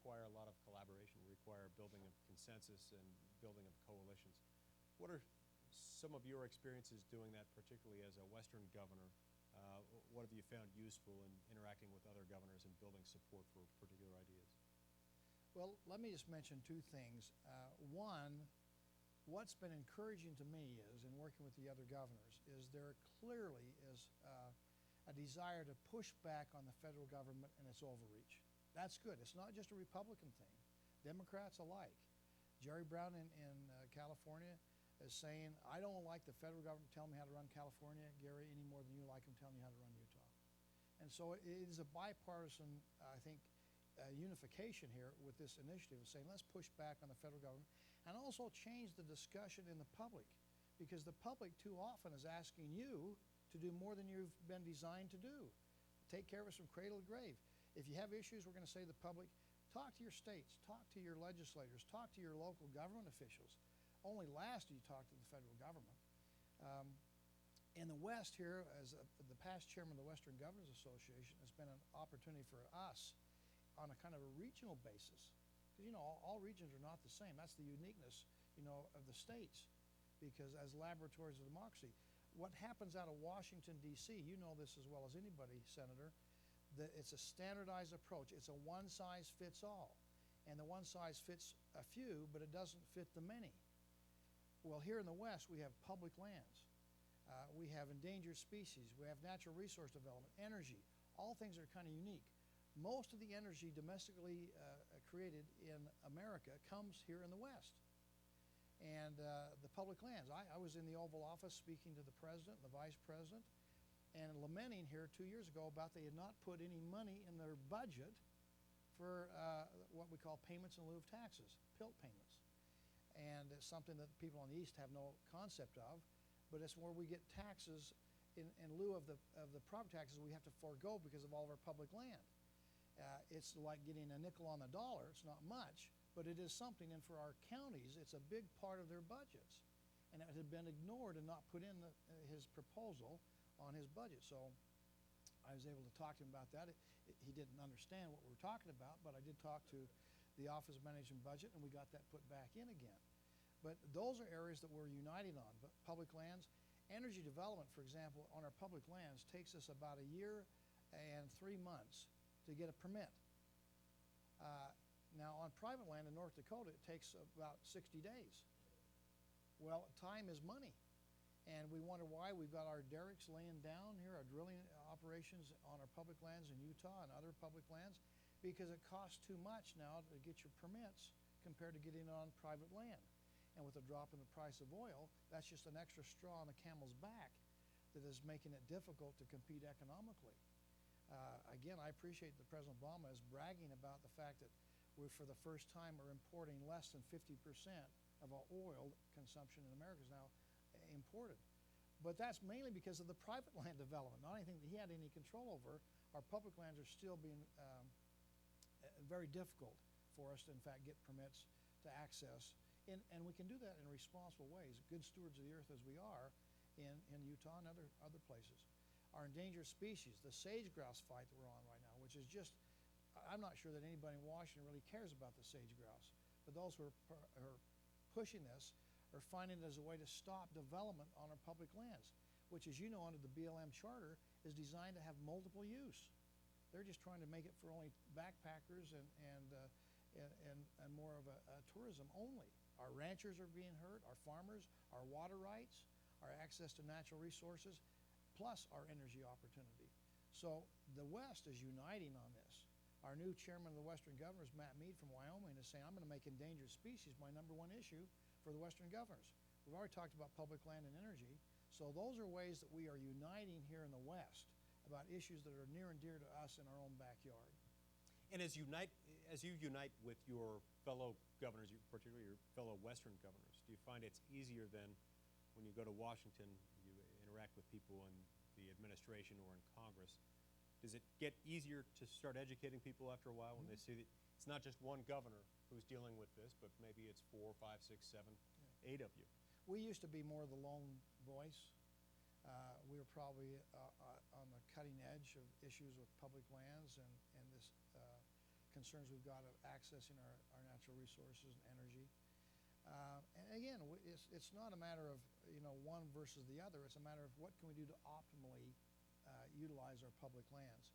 require a lot of collaboration, require building of consensus and building of coalitions. What are some of your experiences doing that, particularly as a Western governor? What have you found useful in interacting with other governors and building support for particular ideas? Well, let me just mention two things. One, what's been encouraging to me is, in working with the other governors, is there clearly is a desire to push back on the federal government and its overreach. That's good. It's not just a Republican thing. Democrats alike. Jerry Brown in California is saying, I don't like the federal government telling me how to run California, Gary, any more than you like them telling you how to run Utah. And so it is a bipartisan, I think, unification here with this initiative of saying, let's push back on the federal government and also change the discussion in the public, because the public too often is asking you to do more than you've been designed to do. Take care of us from cradle to grave. If you have issues, we're going to say to the public, talk to your states, talk to your legislators, talk to your local government officials. Only last do you talk to the federal government. In the West here, as the past chairman of the Western Governors Association, has been an opportunity for us on a kind of a regional basis. Because, you know, all regions are not the same. That's the uniqueness, you know, of the states, because as laboratories of democracy, what happens out of Washington, D.C., you know this as well as anybody, Senator, that it's a standardized approach. It's a one-size-fits-all. And the one size fits a few, but it doesn't fit the many. Well, here in the West, we have public lands. We have endangered species. We have natural resource development, energy, all things that are kind of unique. Most of the energy domestically created in America comes here in the West. And the public lands. I was in the Oval Office speaking to the president and the vice president and lamenting here 2 years ago about they had not put any money in their budget for what we call payments in lieu of taxes, PILT payments. And it's something that people on the East have no concept of, but it's where we get taxes in lieu of the property taxes we have to forego because of all of our public land. It's like getting a nickel on the dollar. It's not much, but it is something, and for our counties, it's a big part of their budgets. And it had been ignored and not put in his proposal on his budget. So I was able to talk to him about that. He didn't understand what we were talking about, but I did talk to the Office of Management Budget, and we got that put back in again. But those are areas that we're uniting on. But public lands, energy development, for example, on our public lands takes us about 1 year and 3 months to get a permit. Now, on private land in North Dakota, it takes about 60 days. Well, time is money. And we wonder why we've got our derricks laying down here, our drilling operations on our public lands in Utah and other public lands, because it costs too much now to get your permits compared to getting it on private land. And with a drop in the price of oil, that's just an extra straw on the camel's back that is making it difficult to compete economically. Again, I appreciate that President Obama is bragging about the fact that we, for the first time, are importing less than 50% of our oil consumption in America is now imported. But that's mainly because of the private land development, not anything that he had any control over. Our public lands are still being very difficult for us to, in fact, get permits to access. And we can do that in responsible ways, good stewards of the earth as we are in Utah and other places. Our endangered species, the sage-grouse fight that we're on right now, which is just, I'm not sure that anybody in Washington really cares about the sage-grouse, but those who are pushing this are finding it as a way to stop development on our public lands, which, as you know, under the BLM charter, is designed to have multiple use. They're just trying to make it for only backpackers and more of a tourism only. Our ranchers are being hurt, our farmers, our water rights, our access to natural resources, plus our energy opportunity. So the West is uniting on this. Our new chairman of the Western Governors, Matt Mead from Wyoming, is saying, I'm going to make endangered species my #1 issue for the Western Governors. We've already talked about public land and energy. So those are ways that we are uniting here in the West about issues that are near and dear to us in our own backyard. And as you unite with your fellow governors, particularly your fellow Western governors, do you find it's easier than when you go to Washington, you interact with people in the administration or in Congress? Does it get easier to start educating people after a while when they see that it's not just one governor who's dealing with this, but maybe it's 4, 5, 6, 7, 8 of you? We used to be more the lone voice. We were probably on the cutting edge of issues with public lands and this concerns we've got of accessing our natural resources and energy. And again, it's not a matter of one versus the other. It's a matter of what can we do to optimally utilize our public lands.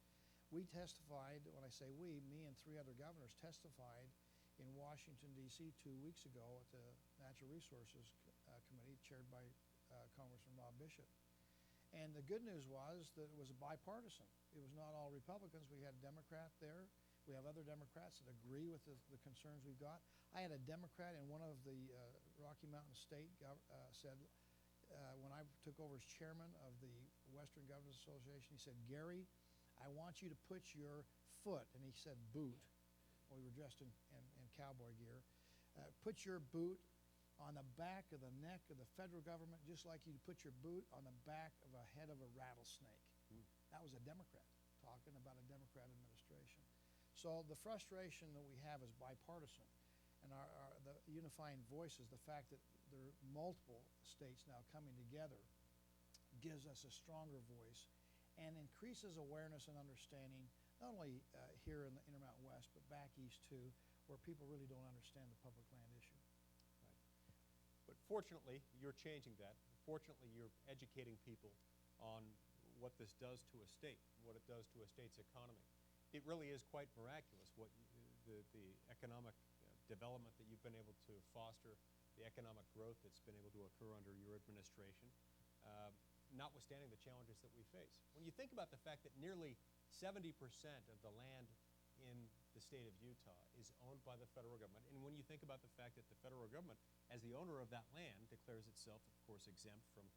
We testified, when I say we, me and 3 other governors testified in Washington, D.C. 2 weeks ago at the Natural Resources Committee chaired by Congressman Rob Bishop. And the good news was that it was bipartisan. It was not all Republicans. We had a Democrat there. We have other Democrats that agree with the concerns we've got. I had a Democrat in one of the Rocky Mountain State said, when I took over as chairman of the Western Governors Association, he said, Gary, I want you to put your foot, and he said boot, we were dressed in cowboy gear, put your boot on the back of the neck of the federal government just like you put your boot on the back of a head of a rattlesnake. That was a Democrat talking about a Democrat administration. So the frustration that we have is bipartisan, and the unifying voice is the fact that there are multiple states now coming together gives us a stronger voice and increases awareness and understanding, not only here in the Intermountain West, but back east too, where people really don't understand the public land issue. Right. But fortunately, you're changing that. Fortunately, you're educating people on what this does to a state, what it does to a state's economy. It really is quite miraculous what the economic development that you've been able to foster, the economic growth that's been able to occur under your administration, notwithstanding the challenges that we face. When you think about the fact that nearly 70% of the land in the state of Utah is owned by the federal government, and when you think about the fact that the federal government, as the owner of that land, declares itself, of course, exempt from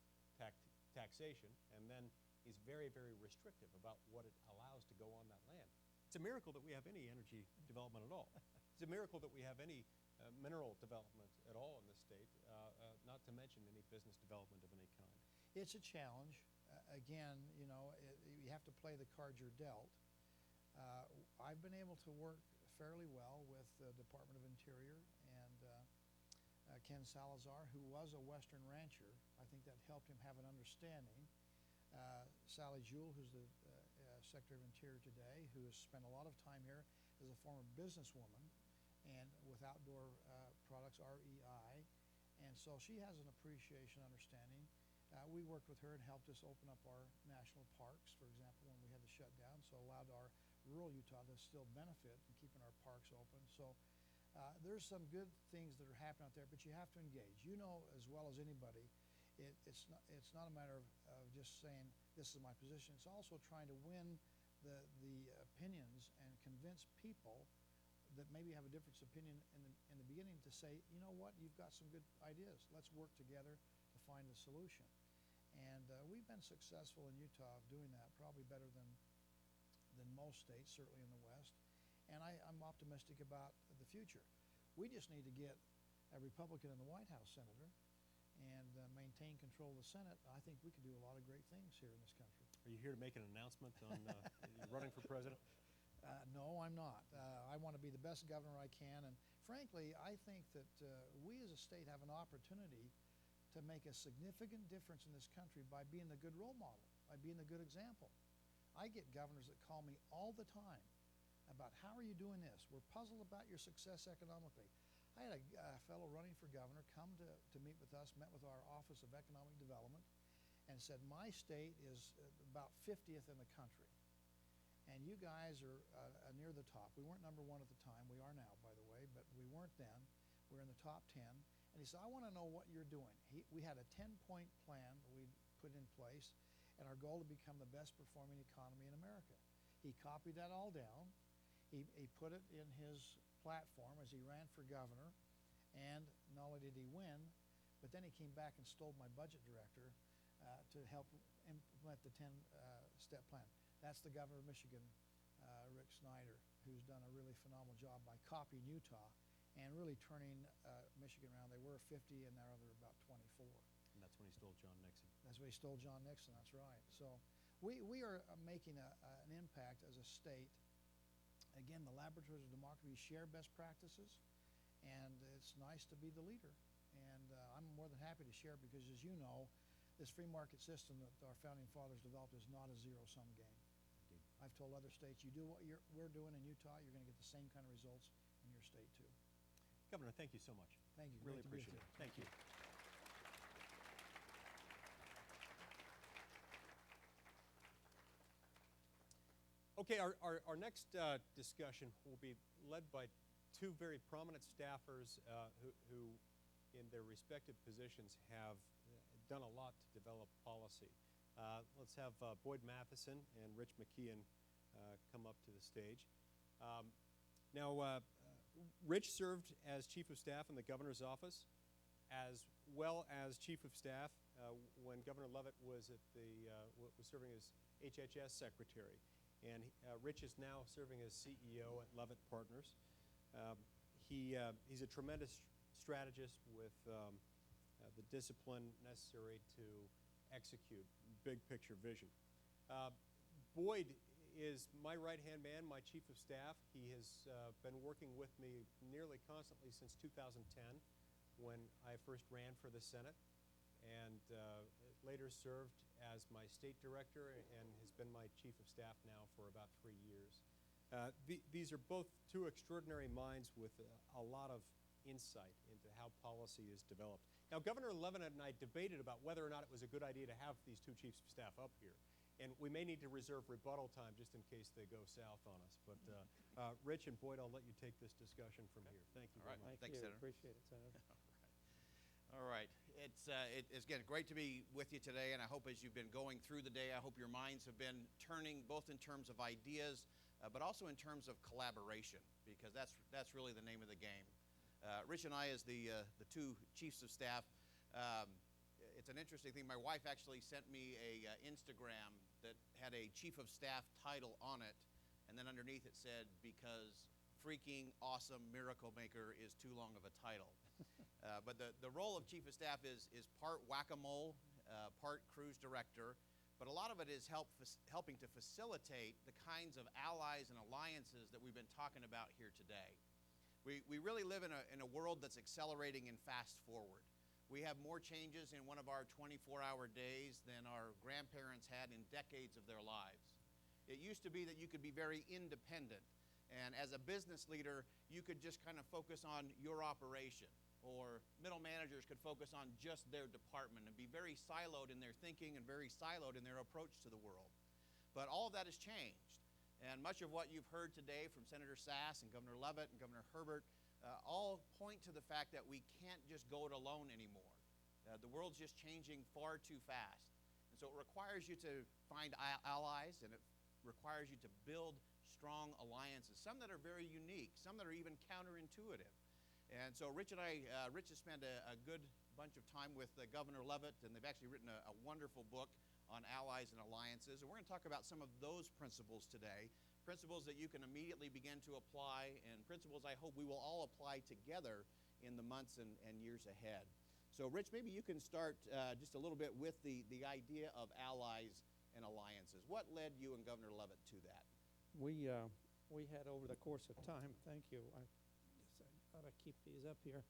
taxation, and then is very, very restrictive about what it allows to go on that land. It's a miracle that we have any energy development at all. It's a miracle that we have any mineral development at all in this state, not to mention any business development of any kind. It's a challenge. Again, you have to play the cards you're dealt. I've been able to work fairly well with the Department of Interior and Ken Salazar, who was a Western rancher. I think that helped him have an understanding. Sally Jewell, who's the Secretary of Interior today, who has spent a lot of time here as a former businesswoman and with Outdoor Products, REI. And so she has an appreciation, understanding. We worked with her and helped us open up our national parks, for example, when we had to shut down, so allowed our rural Utah to still benefit from keeping our parks open. So there's some good things that are happening out there, but you have to engage. You know as well as anybody, it's not a matter of just saying, this is my position. It's also trying to win the opinions and convince people that maybe have a different opinion in the beginning to say, you know what, you've got some good ideas. Let's work together to find a solution. And we've been successful in Utah of doing that, probably better than most states, certainly in the West. And I'm optimistic about the future. We just need to get a Republican in the White House, Senator, and maintain control of the Senate. I think we could do a lot of great things here in this country. Are you here to make an announcement on running for president? No, I'm not. I want to be the best governor I can. And frankly, I think that we as a state have an opportunity to make a significant difference in this country by being the good role model, by being the good example. I get governors that call me all the time about, how are you doing this? We're puzzled about your success economically. I had a fellow running for governor come to meet with us, met with our Office of Economic Development, and said, my state is about 50th in the country. And you guys are near the top. We weren't number 1 at the time. We are now, by the way, but we weren't then. We're in the top 10. And he said, I want to know what you're doing. We had a 10-point plan that we put in place, and our goal to become the best performing economy in America. He copied that all down. He put it in his platform as he ran for governor, and not only did he win, but then he came back and stole my budget director to help implement the 10-step plan. That's the governor of Michigan, Rick Snyder, who's done a really phenomenal job by copying Utah and really turning Michigan around. They were 50, and now they're about 24. And that's when he stole John Nixon. That's when he stole John Nixon, that's right. So we are making an impact as a state. Again, the laboratories of democracy share best practices, and it's nice to be the leader. And I'm more than happy to share, because as you know, this free market system that our founding fathers developed is not a zero-sum game. Indeed. I've told other states, you do what we're doing in Utah, you're going to get the same kind of results in your state too. Governor, thank you so much. Thank you. Really Great to be with appreciate you. it. Thank you. Okay, our next discussion will be led by two very prominent staffers who, in their respective positions, have done a lot to develop policy. Let's have Boyd Matheson and Rich McKeon come up to the stage. Rich served as Chief of Staff in the Governor's office, as well as Chief of Staff when Governor Leavitt was was serving as HHS Secretary. And Rich is now serving as CEO at Leavitt Partners. He's a tremendous strategist with the discipline necessary to execute big picture vision. Boyd is my right-hand man, my Chief of Staff. He has been working with me nearly constantly since 2010 when I first ran for the Senate, and later served as my state director and has been my Chief of Staff now for about 3 years. These are both two extraordinary minds with a lot of insight into how policy is developed. Now, Governor Leavitt and I debated about whether or not it was a good idea to have these two Chiefs of Staff up here. And we may need to reserve rebuttal time just in case they go south on us. But Rich and Boyd, I'll let you take this discussion from here. Thank you very much. Thanks, Senator. Appreciate it, Senator. All right. It's again great to be with you today, and I hope as you've been going through the day, I hope your minds have been turning both in terms of ideas, but also in terms of collaboration, because that's really the name of the game. Rich and I, as the two Chiefs of Staff, it's an interesting thing. My wife actually sent me a Instagram that had a Chief of Staff title on it, and then underneath it said, because freaking awesome miracle maker is too long of a title. But the role of Chief of Staff is part whack-a-mole, part cruise director, but a lot of it is helping to facilitate the kinds of allies and alliances that we've been talking about here today. We really live in a world that's accelerating and fast forward. We have more changes in one of our 24-hour days than our grandparents had in decades of their lives. It used to be that you could be very independent, and as a business leader, you could just kind of focus on your operation, or middle managers could focus on just their department and be very siloed in their thinking and very siloed in their approach to the world. But all of that has changed, and much of what you've heard today from Senator Sass and Governor Leavitt and Governor Herbert all point to the fact that we can't just go it alone anymore. The world's just changing far too fast. And so it requires you to find allies, and it requires you to build strong alliances, some that are very unique, some that are even counterintuitive. And so Rich has spent a good bunch of time with Governor Leavitt, and they've actually written a wonderful book on allies and alliances. And we're going to talk about some of those principles today, principles that you can immediately begin to apply, and principles I hope we will all apply together in the months and years ahead. So Rich, maybe you can start just a little bit with the idea of allies and alliances. What led you and Governor Leavitt to that? We had over the course of time, thank you, I guess I ought to keep these up here.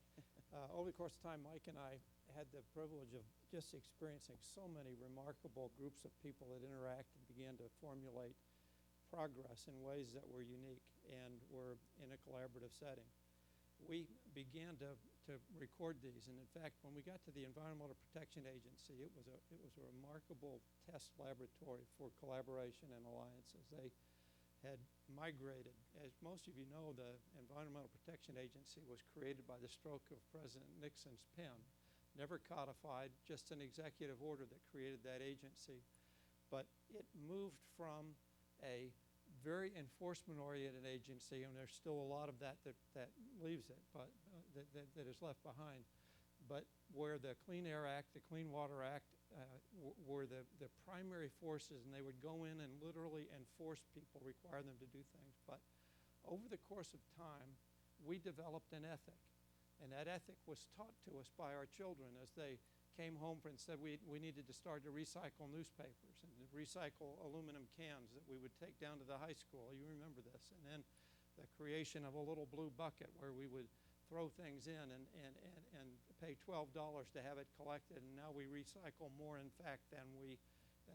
Over the course of time, Mike and I had the privilege of just experiencing so many remarkable groups of people that interact and began to formulate progress in ways that were unique and were in a collaborative setting. We began to record these, and in fact, when we got to the Environmental Protection Agency, it was a remarkable test laboratory for collaboration and alliances. They had migrated. As most of you know, the Environmental Protection Agency was created by the stroke of President Nixon's pen, never codified, just an executive order that created that agency. But it moved from a very enforcement-oriented agency, and there's still a lot of that leaves it, but that is left behind. But where the Clean Air Act, the Clean Water Act were the primary forces, and they would go in and literally enforce people, require them to do things. But over the course of time, we developed an ethic, and that ethic was taught to us by our children as they came home and said we needed to start to recycle newspapers and to recycle aluminum cans that we would take down to the high school. You remember this. And then the creation of a little blue bucket where we would throw things in and pay $12 to have it collected, and now we recycle more, in fact, than we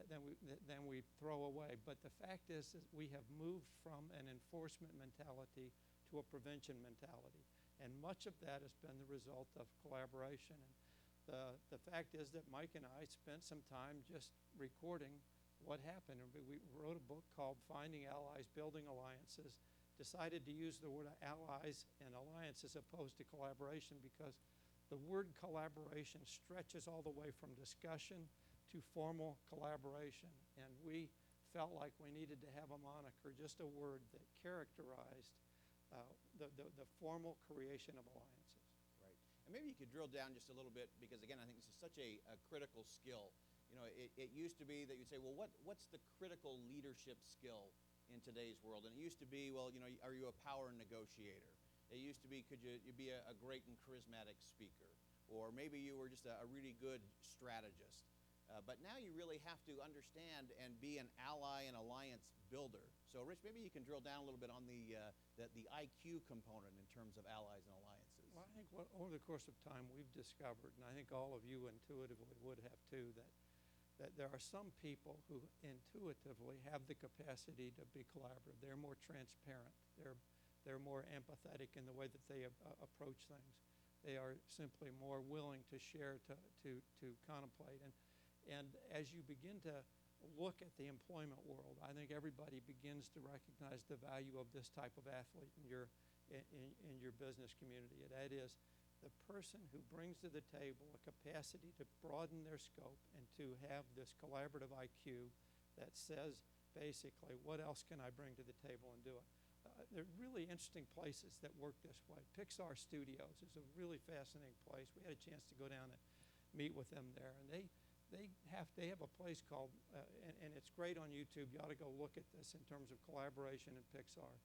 than we throw away. But the fact is we have moved from an enforcement mentality to a prevention mentality. And much of that has been the result of collaboration. And the fact is that Mike and I spent some time just recording what happened. And we wrote a book called Finding Allies, Building Alliances, decided to use the word allies and alliance as opposed to collaboration because the word collaboration stretches all the way from discussion to formal collaboration. And we felt like we needed to have a moniker, just a word that characterized the formal creation of alliances. Right. And maybe you could drill down just a little bit because, again, I think this is such a critical skill. You know, it used to be that you'd say, well, what's the critical leadership skill in today's world? And it used to be, well, you know, are you a power negotiator? It used to be, could you be a great and charismatic speaker? Or maybe you were just a really good strategist. But now you really have to understand and be an ally and alliance builder. So, Rich, maybe you can drill down a little bit on the IQ component in terms of allies and alliances. Well, I think over the course of time we've discovered, and I think all of you intuitively would have too, that there are some people who intuitively have the capacity to be collaborative. They're more transparent. They're more empathetic in the way that they approach things. They are simply more willing to share, to contemplate. And as you begin to look at the employment world, I think everybody begins to recognize the value of this type of athlete in your business community. And that is the person who brings to the table a capacity to broaden their scope and to have this collaborative IQ that says basically, what else can I bring to the table and do it? There are really interesting places that work this way. Pixar Studios is a really fascinating place. We had a chance to go down and meet with them there, and they have a place called, and it's great on YouTube. You ought to go look at this in terms of collaboration in Pixar.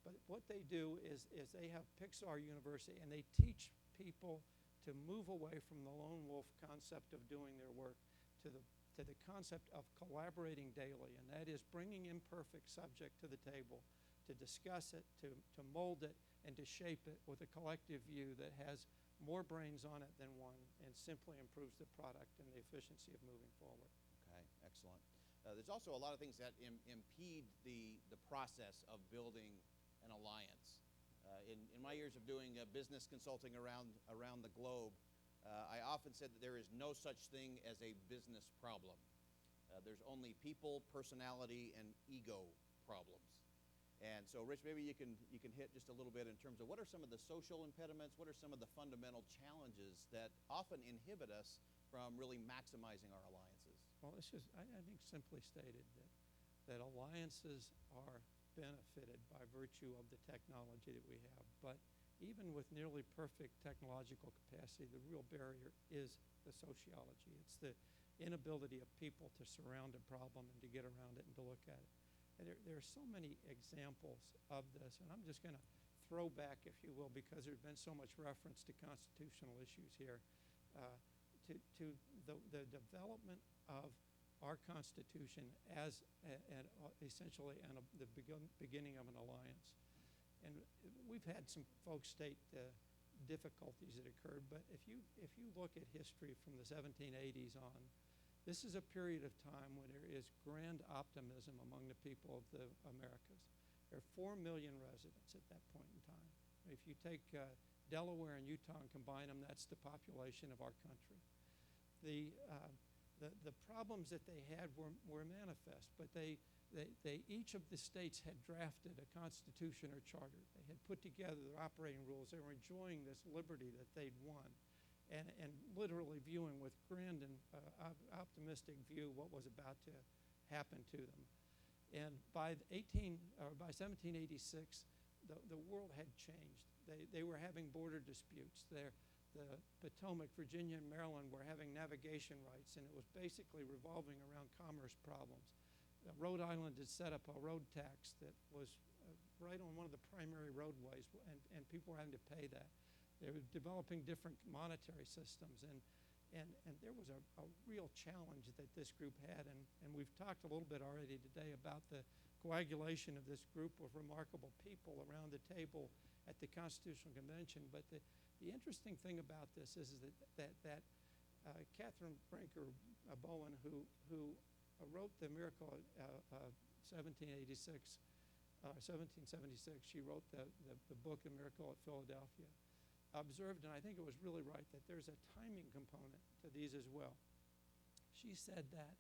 But what they do is they have Pixar University, and they teach people to move away from the lone wolf concept of doing their work to the concept of collaborating daily, and that is bringing imperfect subject to the table, to discuss it, to mold it, and to shape it with a collective view that has more brains on it than one and simply improves the product and the efficiency of moving forward. Okay, excellent. There's also a lot of things that impede the process of building an alliance. In my years of doing business consulting around the globe, I often said that there is no such thing as a business problem. There's only people, personality, and ego problems. And so, Rich, maybe you can hit just a little bit in terms of what are some of the social impediments, what are some of the fundamental challenges that often inhibit us from really maximizing our alliances? Well, it's just, I think simply stated that alliances are benefited by virtue of the technology that we have. But even with nearly perfect technological capacity, the real barrier is the sociology. It's the inability of people to surround a problem and to get around it and to look at it. And there are so many examples of this, and I'm just going to throw back, if you will, because there's been so much reference to constitutional issues here, to the development of our Constitution as essentially the beginning of an alliance. And we've had some folks state difficulties that occurred, but if you look at history from the 1780s on, this is a period of time when there is grand optimism among the people of the Americas. There are 4 million residents at that point in time. If you take Delaware and Utah and combine them, that's the population of our country. The problems that they had were manifest, but each of the states had drafted a constitution or charter. They had put together their operating rules. They were enjoying this liberty that they'd won. And literally viewing with grand and optimistic view what was about to happen to them. And by 1786, the world had changed. They were having border disputes. The Potomac, Virginia, and Maryland were having navigation rights, and it was basically revolving around commerce problems. Rhode Island had set up a road tax that was right on one of the primary roadways, and people were having to pay that. They were developing different monetary systems, and there was a real challenge that this group had, and we've talked a little bit already today about the coagulation of this group of remarkable people around the table at the Constitutional Convention. But the interesting thing about this is that Catherine Brinker Bowen, who wrote the Miracle 1786, 1776. She wrote the book, A Miracle at Philadelphia. Observed, and I think it was really right, that there's a timing component to these as well. She said that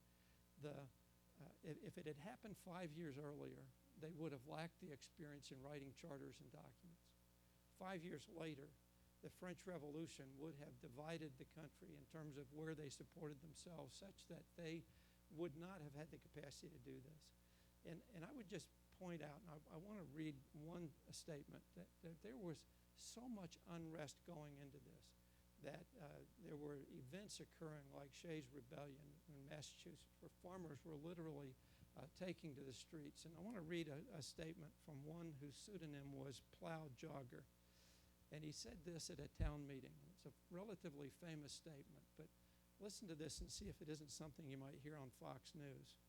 if it had happened 5 years earlier, they would have lacked the experience in writing charters and documents. 5 years later, the French Revolution would have divided the country in terms of where they supported themselves, such that they would not have had the capacity to do this. And I would just point out, and I want to read one statement, that there was so much unrest going into this, that there were events occurring like Shays' Rebellion in Massachusetts, where farmers were literally taking to the streets. And I want to read a statement from one whose pseudonym was Plow Jogger. And he said this at a town meeting. It's a relatively famous statement, but listen to this and see if it isn't something you might hear on Fox News.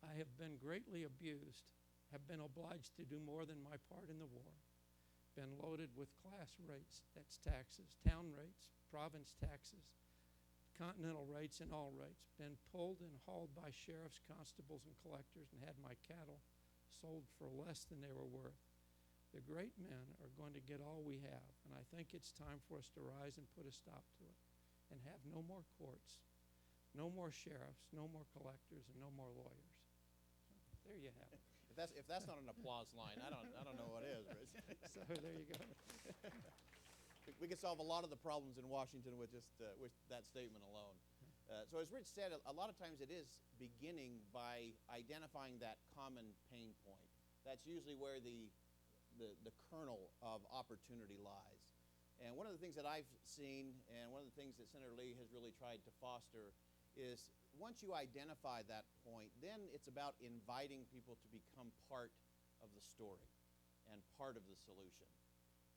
I have been greatly abused, have been obliged to do more than my part in the war, been loaded with class rates, that's taxes, town rates, province taxes, continental rates, and all rates, been pulled and hauled by sheriffs, constables, and collectors, and had my cattle sold for less than they were worth. The great men are going to get all we have, and I think it's time for us to rise and put a stop to it and have no more courts, no more sheriffs, no more collectors, and no more lawyers. So there you have it. If that's not an applause line, I don't know what is, Rich. So there you go. We could solve a lot of the problems in Washington with just with that statement alone. So as Rich said, a lot of times it is beginning by identifying that common pain point. That's usually where the kernel of opportunity lies. And one of the things that I've seen, and one of the things that Senator Lee has really tried to foster, is once you identify that point, then it's about inviting people to become part of the story and part of the solution.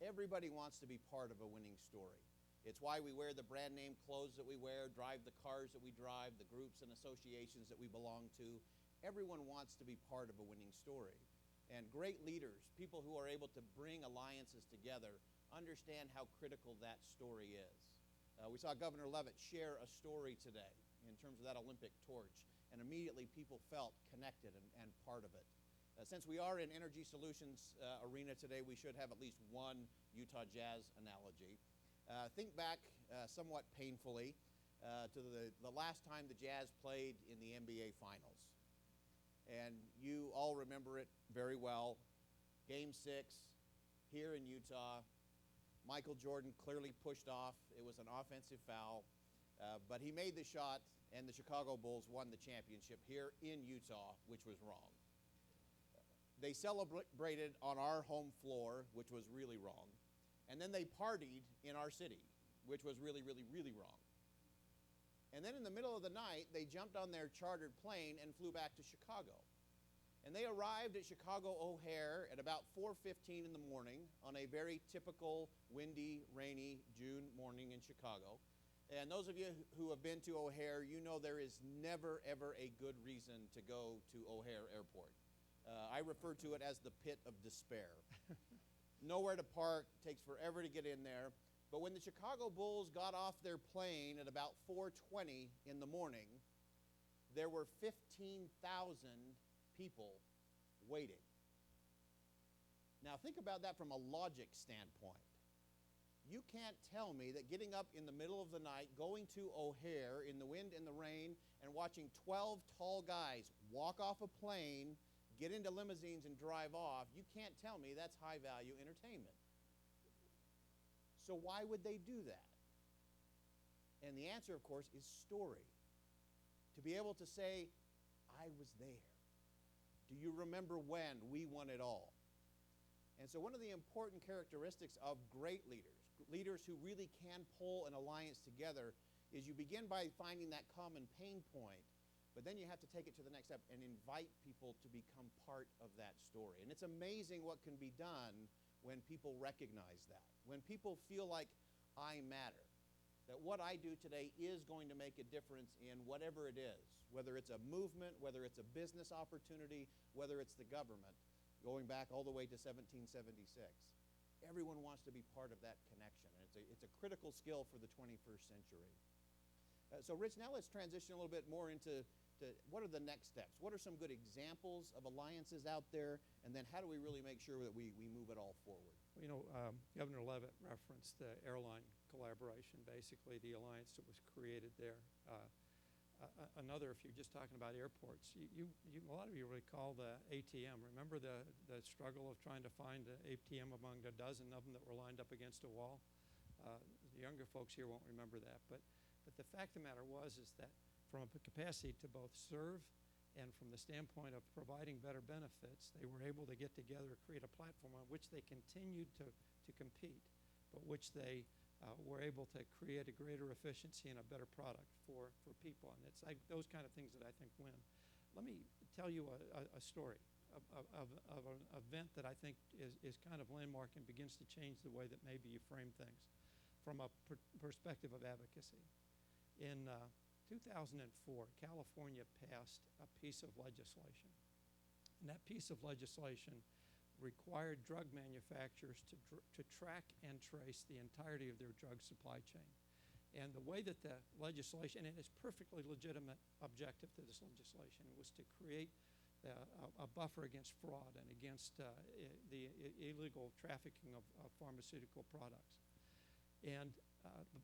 Everybody wants to be part of a winning story. It's why we wear the brand name clothes that we wear, drive the cars that we drive, the groups and associations that we belong to. Everyone wants to be part of a winning story. And great leaders, people who are able to bring alliances together, understand how critical that story is. We saw Governor Leavitt share a story today in terms of that Olympic torch, and immediately people felt connected and part of it. Since we are in Energy Solutions arena today, we should have at least one Utah Jazz analogy. Think back somewhat painfully to the last time the Jazz played in the NBA Finals. And you all remember it very well. Game 6 here in Utah. Michael Jordan clearly pushed off. It was an offensive foul. But he made the shot, and the Chicago Bulls won the championship here in Utah, which was wrong. They celebrated on our home floor, which was really wrong. And then they partied in our city, which was really, really, really wrong. And then in the middle of the night, they jumped on their chartered plane and flew back to Chicago. And they arrived at Chicago O'Hare at about 4:15 in the morning on a very typical windy, rainy June morning in Chicago. And those of you who have been to O'Hare, you know there is never, ever a good reason to go to O'Hare Airport. I refer to it as the pit of despair. Nowhere to park, takes forever to get in there. But when the Chicago Bulls got off their plane at about 4:20 in the morning, there were 15,000 people waiting. Now think about that from a logic standpoint. You can't tell me that getting up in the middle of the night, going to O'Hare in the wind and the rain, and watching 12 tall guys walk off a plane, get into limousines and drive off, you can't tell me that's high-value entertainment. So why would they do that? And the answer, of course, is story. To be able to say, I was there. Do you remember when we won it all? And so one of the important characteristics of great leaders, leaders who really can pull an alliance together, is you begin by finding that common pain point, but then you have to take it to the next step and invite people to become part of that story. And it's amazing what can be done when people recognize that, when people feel like I matter, that what I do today is going to make a difference in whatever it is, whether it's a movement, whether it's a business opportunity, whether it's the government, going back all the way to 1776. Everyone wants to be part of that connection. And it's a critical skill for the 21st century. So Rich, now let's transition a little bit more into what are the next steps? What are some good examples of alliances out there? And then how do we really make sure that we move it all forward? Well, Governor Levitt referenced the airline collaboration, basically the alliance that was created there. Another, if you're just talking about airports, a lot of you recall the ATM. Remember the struggle of trying to find an ATM among a dozen of them that were lined up against a wall? The younger folks here won't remember that, but the fact of the matter is that from a capacity to both serve and from the standpoint of providing better benefits, they were able to get together, create a platform on which they continued to compete, but which they were able to create a greater efficiency and a better product for people. And it's those kind of things that I think win. Let me tell you a story of an event that I think is kind of landmark and begins to change the way that maybe you frame things from a perspective of advocacy. In 2004, California passed a piece of legislation. And that piece of legislation required drug manufacturers to track and trace the entirety of their drug supply chain. And the way that the legislation, and it's perfectly legitimate objective to this legislation, was to create a buffer against fraud and against the illegal trafficking of pharmaceutical products. And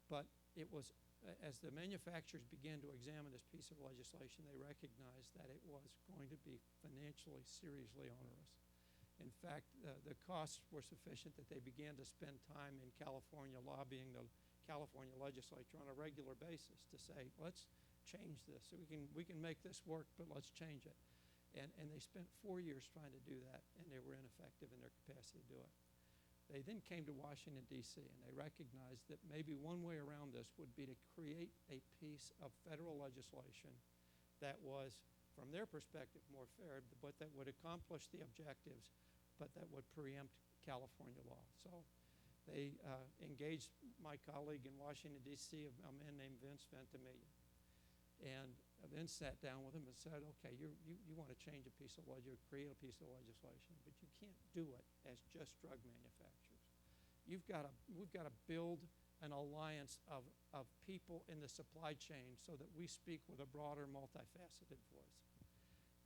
but it was, as the manufacturers began to examine this piece of legislation, they recognized that it was going to be financially seriously onerous. In fact, the costs were sufficient that they began to spend time in California lobbying the California legislature on a regular basis to say, let's change this. So we can make this work, but let's change it. And they spent 4 years trying to do that, and they were ineffective in their capacity to do it. They then came to Washington, D.C., and they recognized that maybe one way around this would be to create a piece of federal legislation that was, from their perspective, more fair, but that would accomplish the objectives, but that would preempt California law. So they engaged my colleague in Washington, D.C., a man named Vince Ventimiglia. And Vince sat down with him and said, okay, you want to change a piece of legislation, create a piece of legislation, but you can't do it as just drug manufacturers. We've got to build an alliance of people in the supply chain so that we speak with a broader, multifaceted voice.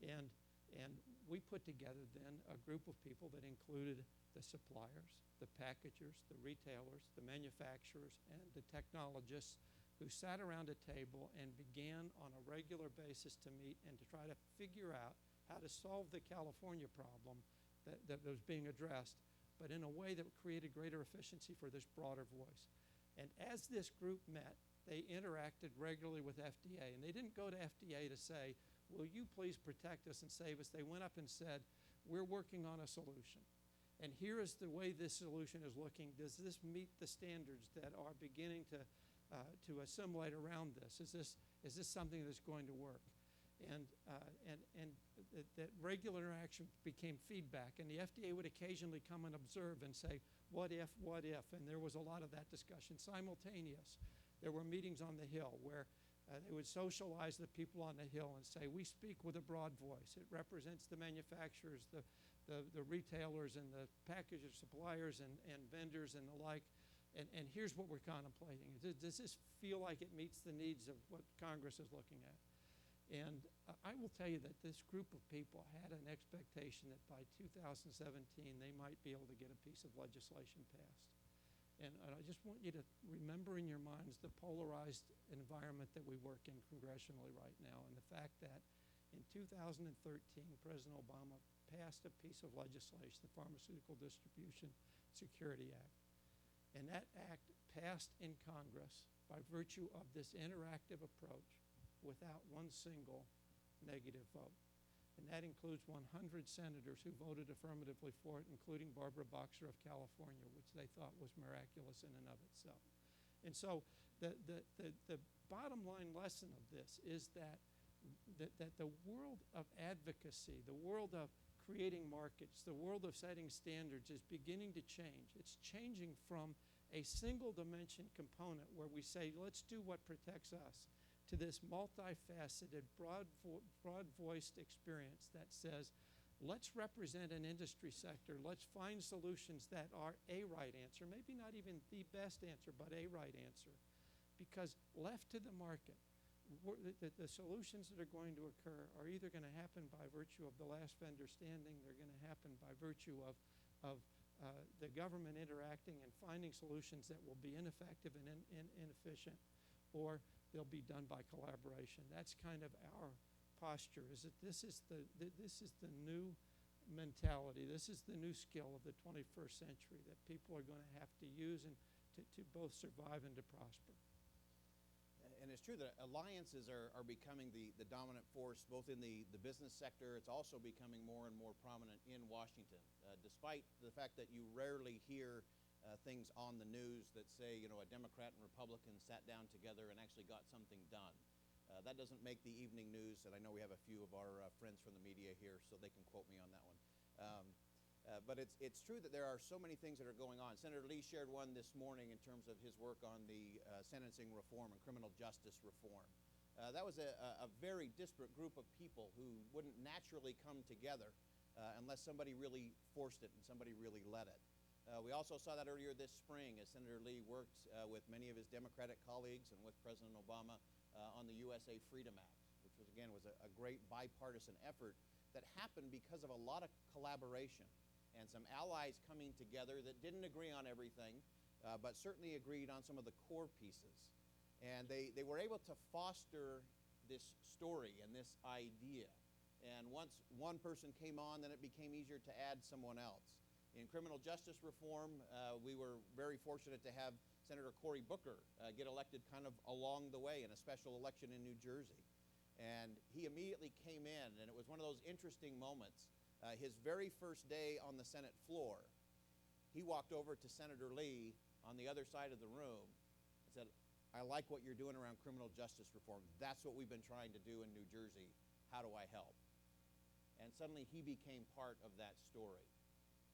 And we put together then a group of people that included the suppliers, the packagers, the retailers, the manufacturers, and the technologists who sat around a table and began on a regular basis to meet and to try to figure out how to solve the California problem that was being addressed, but in a way that created greater efficiency for this broader voice. And as this group met, they interacted regularly with FDA. And they didn't go to FDA to say, will you please protect us and save us? They went up and said, we're working on a solution. And here is the way this solution is looking. Does this meet the standards that are beginning to assimilate around this? Is this something that's going to work? And that regular interaction became feedback. And the FDA would occasionally come and observe and say, what if? And there was a lot of that discussion simultaneous. There were meetings on the Hill where they would socialize the people on the Hill and say, we speak with a broad voice. It represents the manufacturers, the retailers, and the packagers, suppliers, and vendors, and the like. And here's what we're contemplating. Does this feel like it meets the needs of what Congress is looking at? And I will tell you that this group of people had an expectation that by 2017 they might be able to get a piece of legislation passed. And I just want you to remember in your minds the polarized environment that we work in congressionally right now, and the fact that in 2013, President Obama passed a piece of legislation, the Pharmaceutical Distribution Security Act. And that act passed in Congress by virtue of this interactive approach without one single negative vote. And that includes 100 senators who voted affirmatively for it, including Barbara Boxer of California, which they thought was miraculous in and of itself. And so the bottom line lesson of this is that the world of advocacy, the world of creating markets, the world of setting standards is beginning to change. It's changing from a single dimension component where we say, let's do what protects us, to this multifaceted, broad-voiced experience that says, let's represent an industry sector, let's find solutions that are a right answer, maybe not even the best answer, but a right answer. Because left to the market, the solutions that are going to occur are either going to happen by virtue of the last vendor standing, they're going to happen by virtue of the government interacting and finding solutions that will be ineffective and inefficient, or they'll be done by collaboration. That's kind of our posture, is that this is the new mentality, this is the new skill of the 21st century that people are going to have to use and to both survive and to prosper. And it's true that alliances are becoming the dominant force both in the business sector. It's also becoming more and more prominent in Washington, despite the fact that you rarely hear things on the news that say, you know, a Democrat and Republican sat down together and actually got something done. That doesn't make the evening news, and I know we have a few of our friends from the media here, so they can quote me on that one. But it's true that there are so many things that are going on. Senator Lee shared one this morning in terms of his work on the sentencing reform and criminal justice reform. That was a very disparate group of people who wouldn't naturally come together unless somebody really forced it and somebody really led it. We also saw that earlier this spring as Senator Lee worked with many of his Democratic colleagues and with President Obama on the USA Freedom Act, which was a great bipartisan effort that happened because of a lot of collaboration and some allies coming together that didn't agree on everything, but certainly agreed on some of the core pieces. And they were able to foster this story and this idea. And once one person came on, then it became easier to add someone else. In criminal justice reform, we were very fortunate to have Senator Cory Booker get elected kind of along the way in a special election in New Jersey. And he immediately came in, and it was one of those interesting moments. His very first day on the Senate floor, he walked over to Senator Lee on the other side of the room and said, "I like what you're doing around criminal justice reform. That's what we've been trying to do in New Jersey. How do I help?" And suddenly he became part of that story.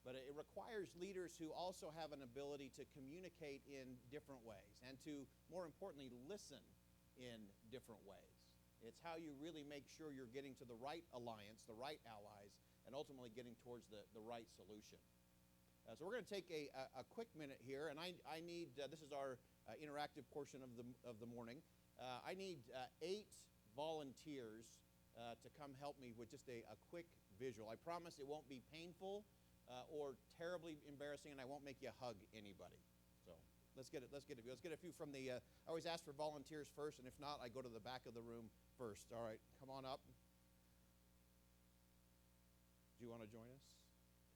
But it requires leaders who also have an ability to communicate in different ways and to, more importantly, listen in different ways. It's how you really make sure you're getting to the right alliance, the right allies, and ultimately getting towards the right solution. So we're going to take a quick minute here, and I need, this is our interactive portion of the morning. I need 8 volunteers to come help me with just a quick visual. I promise it won't be painful or terribly embarrassing, and I won't make you hug anybody. So let's get a few from the, I always ask for volunteers first, and if not, I go to the back of the room first. All right, come on up. Do you want to join us?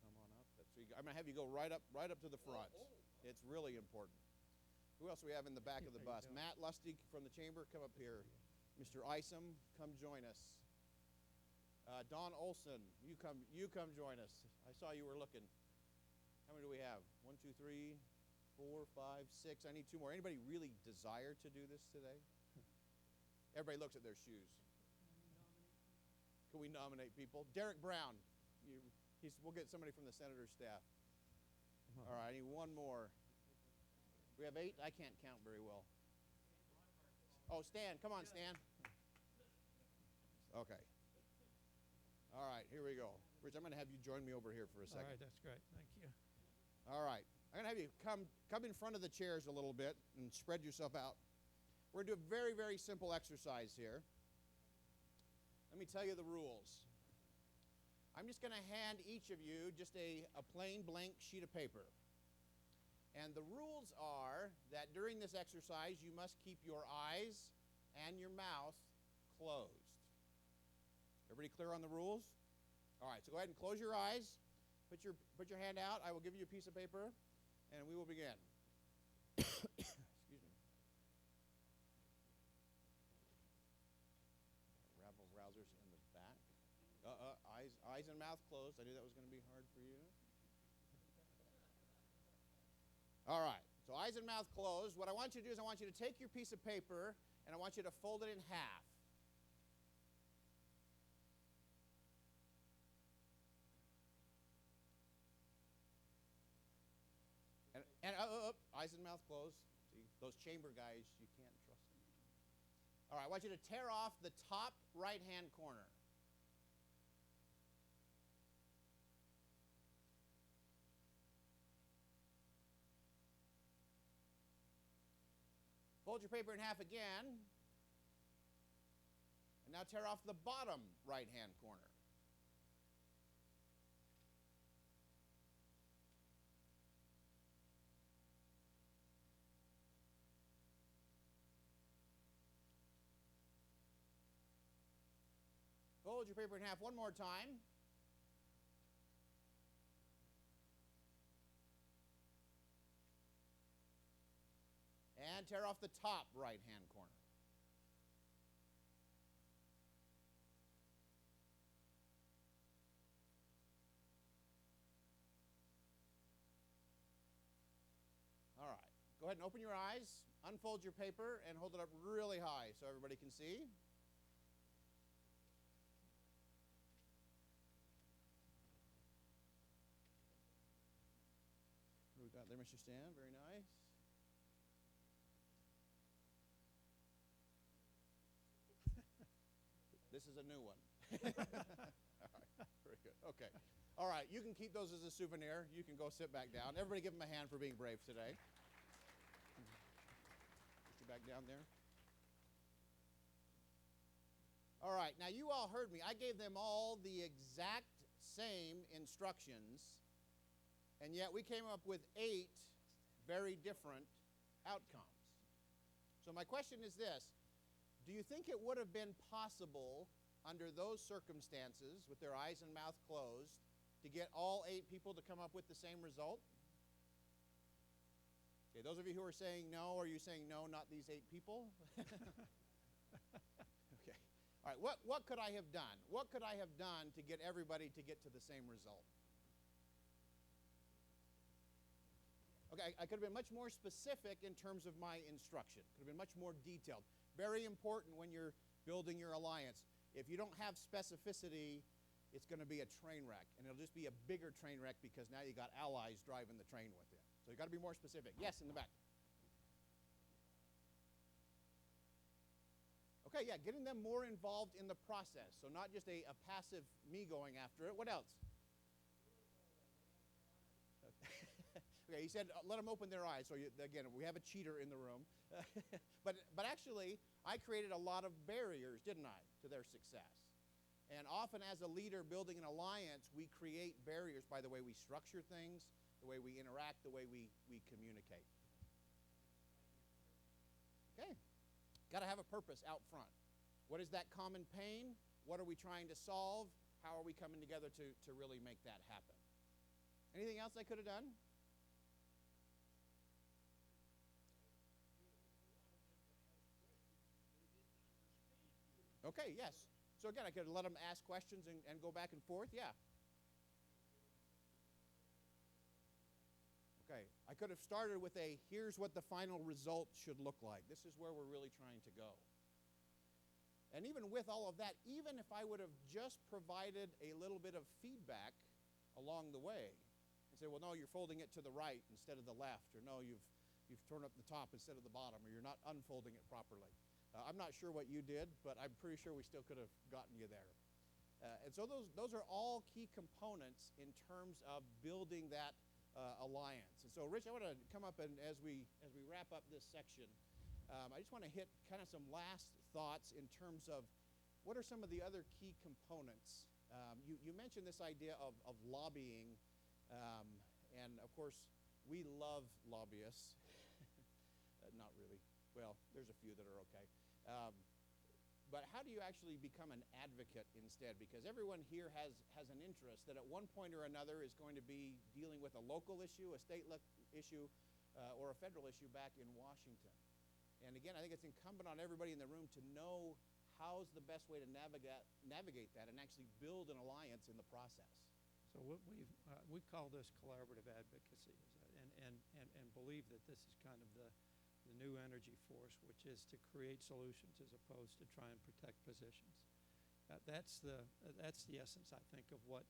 Come on up. I'm going to have you go right up to the front. It's really important. Who else do we have in the back of the bus? Matt Lustig from the chamber, come up here. Mr. Isom, come join us. Don Olson, you come join us. I saw you were looking. How many do we have? 1, 2, 3, 4, 5, 6. I need 2 more. Anybody really desire to do this today? Everybody looks at their shoes. Can we nominate people? Derek Brown. We'll get somebody from the senator's staff. All right, I need 1 more. We have 8? I can't count very well. Oh, Stan. Come on, Stan. Okay. All right, here we go. Rich, I'm going to have you join me over here for a second. All right, that's great. Thank you. All right. I'm going to have you come in front of the chairs a little bit and spread yourself out. We're going to do a very, very simple exercise here. Let me tell you the rules. I'm just going to hand each of you just a plain blank sheet of paper. And the rules are that during this exercise, you must keep your eyes and your mouth closed. Everybody clear on the rules? All right, so go ahead and close your eyes. Put your hand out. I will give you a piece of paper, and we will begin. Excuse me. Rabble rousers in the back. Eyes and mouth closed. I knew that was going to be hard for you. All right, so eyes and mouth closed. What I want you to do is I want you to take your piece of paper, and I want you to fold it in half. And eyes and mouth closed. See, those chamber guys, you can't trust them. All right, I want you to tear off the top right-hand corner. Fold your paper in half again. Now tear off the bottom right-hand corner. Fold your paper in half one more time. And tear off the top right-hand corner. All right. Go ahead and open your eyes, unfold your paper, and hold it up really high so everybody can see. What do we got there, Mr. Stan? Very nice. This is a new one. All right, very good. Okay. All right, you can keep those as a souvenir. You can go sit back down. Everybody give them a hand for being brave today. Put you back down there. All right, now you all heard me. I gave them all the exact same instructions, and yet we came up with 8 very different outcomes. So my question is this. Do you think it would have been possible under those circumstances, with their eyes and mouth closed, to get all 8 people to come up with the same result? Okay, those of you who are saying no, are you saying no, not these 8 people? Okay. All right, what could I have done? What could I have done to get everybody to get to the same result? Okay, I could have been much more specific in terms of my instruction. Could have been much more detailed. Very important when you're building your alliance. If you don't have specificity, it's going to be a train wreck. And it'll just be a bigger train wreck because now you got allies driving the train with you. So you've got to be more specific. Yes, in the back. Okay, yeah, getting them more involved in the process. So not just a passive me going after it. What else? Okay, he said, let them open their eyes. So again, we have a cheater in the room. but actually, I created a lot of barriers, didn't I, to their success. And often as a leader building an alliance, we create barriers by the way we structure things, the way we interact, the way we communicate. Okay. Got to have a purpose out front. What is that common pain? What are we trying to solve? How are we coming together to really make that happen? Anything else I could have done? Okay, yes. So again, I could let them ask questions and go back and forth. Yeah. Okay. I could have started with here's what the final result should look like. This is where we're really trying to go. And even with all of that, even if I would have just provided a little bit of feedback along the way and say, well, no, you're folding it to the right instead of the left, or no, you've turned up the top instead of the bottom, or you're not unfolding it properly. I'm not sure what you did, but I'm pretty sure we still could have gotten you there. And so those are all key components in terms of building that alliance. And so, Rich, I want to come up and as we wrap up this section, I just want to hit kind of some last thoughts in terms of what are some of the other key components. You mentioned this idea of lobbying, and of course, we love lobbyists. Not really. Well, there's a few that are okay. But how do you actually become an advocate instead? Because everyone here has an interest that at one point or another is going to be dealing with a local issue, a state issue, or a federal issue back in Washington. And again, I think it's incumbent on everybody in the room to know how's the best way to navigate that and actually build an alliance in the process. So we call this collaborative advocacy, and believe that this is kind of the new energy force, which is to create solutions as opposed to try and protect positions. That's the essence, I think, of what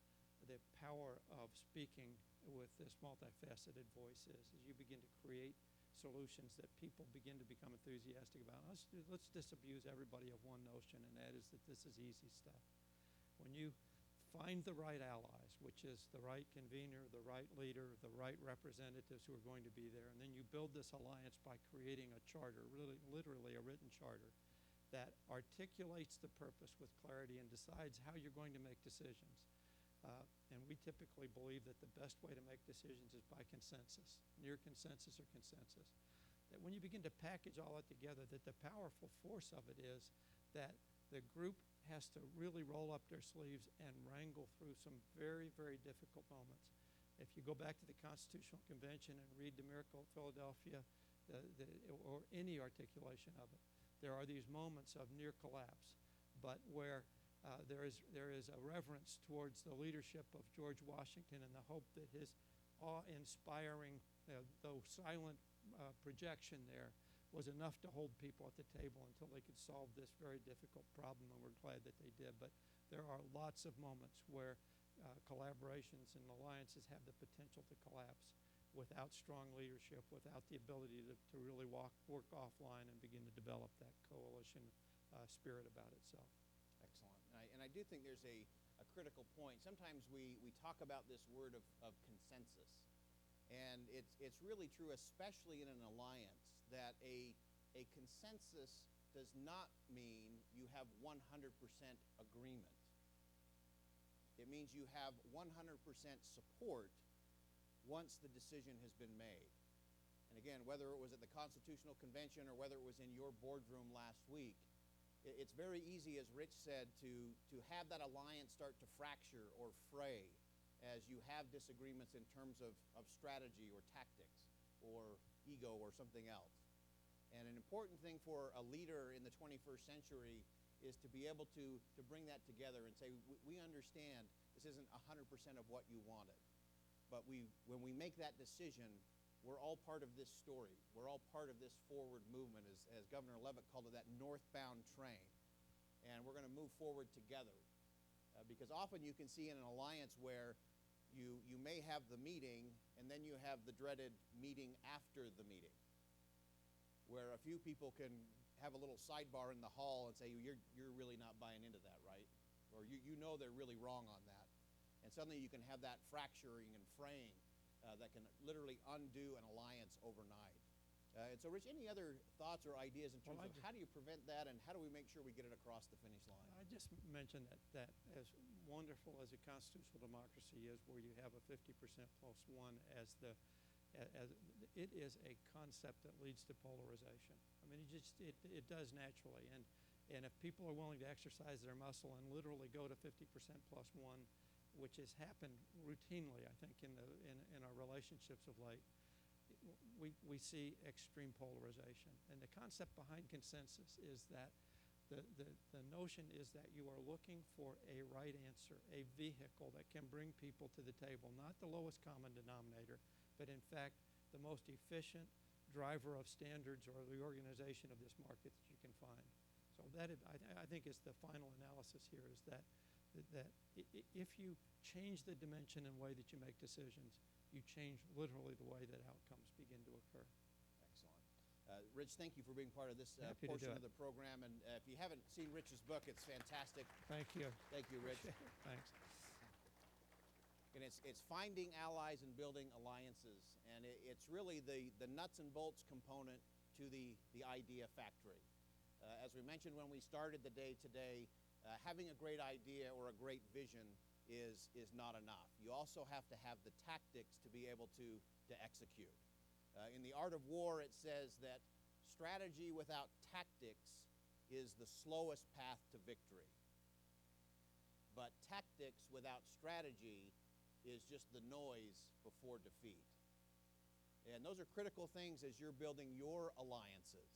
the power of speaking with this multifaceted voice is you begin to create solutions that people begin to become enthusiastic about. Let's disabuse everybody of one notion, and that is that this is easy stuff. When you find the right allies, which is the right convener, the right leader, the right representatives who are going to be there, and then you build this alliance by creating a charter, really, literally a written charter, that articulates the purpose with clarity and decides how you're going to make decisions. And we typically believe that the best way to make decisions is by consensus, near consensus or consensus. That when you begin to package all that together, that the powerful force of it is that the group has to really roll up their sleeves and wrangle through some very, very difficult moments. If you go back to the Constitutional Convention and read the Miracle at Philadelphia, or any articulation of it, there are these moments of near collapse, but where there is a reverence towards the leadership of George Washington and the hope that his awe-inspiring, though silent projection there was enough to hold people at the table until they could solve this very difficult problem, and we're glad that they did. But there are lots of moments where collaborations and alliances have the potential to collapse without strong leadership, without the ability to really work offline and begin to develop that coalition spirit about itself. Excellent. And I do think there's a critical point. Sometimes we talk about this word of consensus. And it's really true, especially in an alliance, that a consensus does not mean you have 100% agreement. It means you have 100% support once the decision has been made. And again, whether it was at the Constitutional Convention or whether it was in your boardroom last week, it's very easy, as Rich said, to have that alliance start to fracture or fray as you have disagreements in terms of strategy or tactics or ego or something else. And an important thing for a leader in the 21st century is to be able to bring that together and say, we understand this isn't 100% of what you wanted, but when we make that decision, we're all part of this story. We're all part of this forward movement, as Governor Levitt called it, that northbound train. And we're going to move forward together. Because often you can see in an alliance where you may have the meeting and then you have the dreaded meeting after the meeting, where a few people can have a little sidebar in the hall and say, you're really not buying into that, right? Or you know they're really wrong on that. And suddenly you can have that fracturing and fraying that can literally undo an alliance overnight. And so, Rich, any other thoughts or ideas in terms of how do you prevent that and how do we make sure we get it across the finish line? I just mentioned that as wonderful as a constitutional democracy is, where you have a 50% plus one as it is a concept that leads to polarization. I mean, it does naturally. And if people are willing to exercise their muscle and literally go to 50% plus one, which has happened routinely, I think, in our relationships of late, we see extreme polarization. And the concept behind consensus is that the notion is that you are looking for a right answer, a vehicle that can bring people to the table, not the lowest common denominator, but in fact the most efficient driver of standards or the organization of this market that you can find. So that I think is the final analysis here, is that if you change the dimension and way that you make decisions, you change literally the way that outcomes begin to occur. Excellent. Rich, thank you for being part of this portion of the program. And if you haven't seen Rich's book, it's fantastic. Thank you. Thank you, Rich. Thanks. And it's finding allies and building alliances. And it's really the nuts and bolts component to the idea factory. As we mentioned when we started the day today, having a great idea or a great vision is not enough. You also have to have the tactics to be able to execute. In The Art of War, it says that strategy without tactics is the slowest path to victory. But tactics without strategy is just the noise before defeat. And those are critical things as you're building your alliances.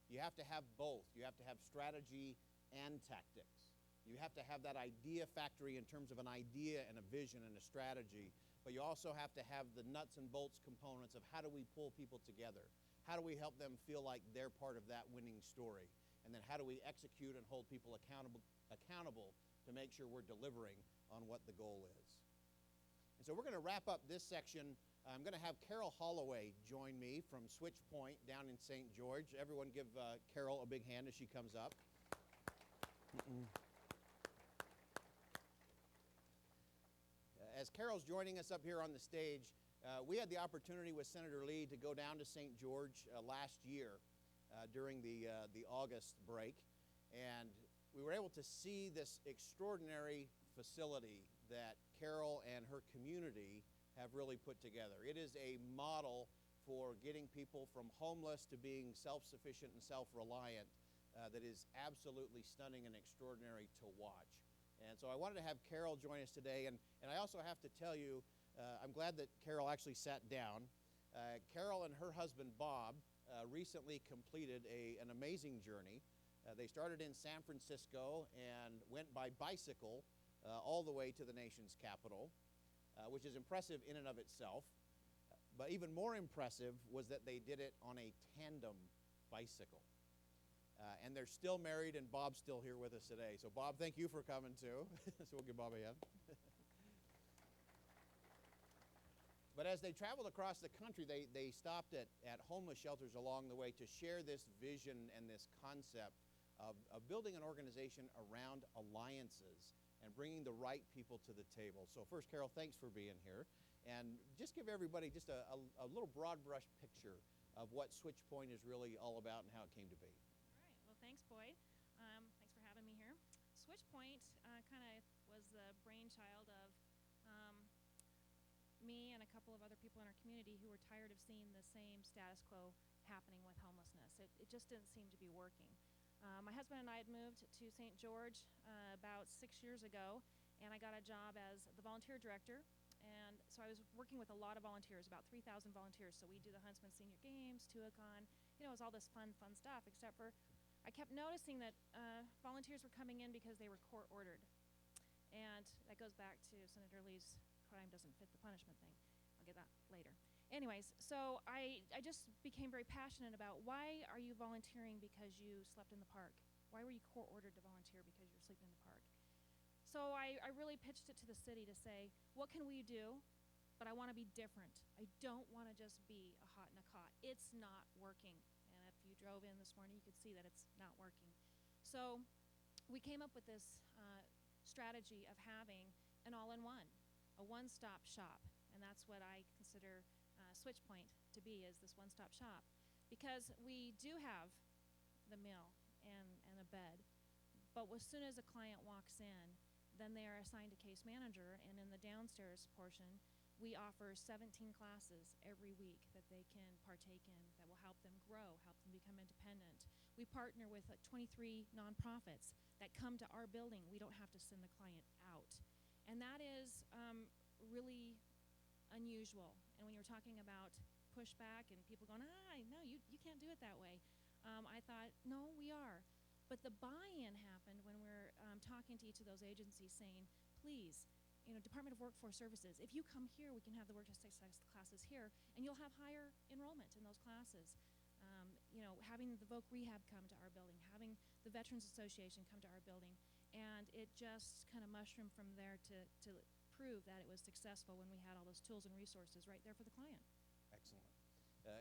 You have to have both. You have to have strategy and tactics. You have to have that idea factory in terms of an idea and a vision and a strategy, but you also have to have the nuts and bolts components of how do we pull people together? How do we help them feel like they're part of that winning story? And then how do we execute and hold people accountable to make sure we're delivering on what the goal is? And so we're going to wrap up this section. I'm going to have Carol Holloway join me from Switch Point down in St. George. Everyone give Carol a big hand as she comes up. As Carol's joining us up here on the stage, we had the opportunity with Senator Lee to go down to St. George last year during the August break. And we were able to see this extraordinary facility that Carol and her community have really put together. It is a model for getting people from homeless to being self-sufficient and self-reliant that is absolutely stunning and extraordinary to watch. And so I wanted to have Carol join us today. And I also have to tell you, I'm glad that Carol actually sat down. Carol and her husband, Bob, recently completed an amazing journey. They started in San Francisco and went by bicycle all the way to the nation's capital, which is impressive in and of itself. But even more impressive was that they did it on a tandem bicycle. And they're still married, and Bob's still here with us today. So, Bob, thank you for coming, too. So we'll give Bob a hand. But as they traveled across the country, they stopped at homeless shelters along the way to share this vision and this concept of building an organization around alliances and bringing the right people to the table. So first, Carol, thanks for being here. And just give everybody just a little broad brush picture of what SwitchPoint is really all about and how it came to be. All right. Well, thanks, Boyd. Thanks for having me here. SwitchPoint kind of was the brainchild of me and a couple of other people in our community who were tired of seeing the same status quo happening with homelessness. It just didn't seem to be working. My husband and I had moved to St. George about 6 years ago, and I got a job as the volunteer director. And so I was working with a lot of volunteers, about 3,000 volunteers. So we do the Huntsman Senior Games, Tuacahn, it was all this fun stuff, except for I kept noticing that volunteers were coming in because they were court-ordered. And that goes back to Senator Lee's crime doesn't fit the punishment thing. I'll get that later. Anyways, so I just became very passionate about why are you volunteering because you slept in the park? Why were you court-ordered to volunteer because you were sleeping in the park? So I really pitched it to the city to say, what can we do? But I want to be different. I don't want to just be a hot in a cot. It's not working. And if you drove in this morning, you could see that it's not working. So we came up with this strategy of having an all-in-one, a one-stop shop. And that's what I consider SwitchPoint to be, is this one-stop shop. Because we do have the meal and a bed, but as soon as a client walks in, then they are assigned a case manager, and in the downstairs portion, we offer 17 classes every week that they can partake in that will help them grow, help them become independent. We partner with 23 nonprofits that come to our building. We don't have to send the client out. And that is really unusual. And when you're talking about pushback and people going, no, you can't do it that way, I thought, no, we are. But the buy-in happened when we're talking to each of those agencies saying, please, Department of Workforce Services, if you come here, we can have the work success classes here, and you'll have higher enrollment in those classes. Having the Voc Rehab come to our building, having the Veterans Association come to our building, and it just kind of mushroomed from there to prove that it was successful when we had all those tools and resources right there for the client. Excellent.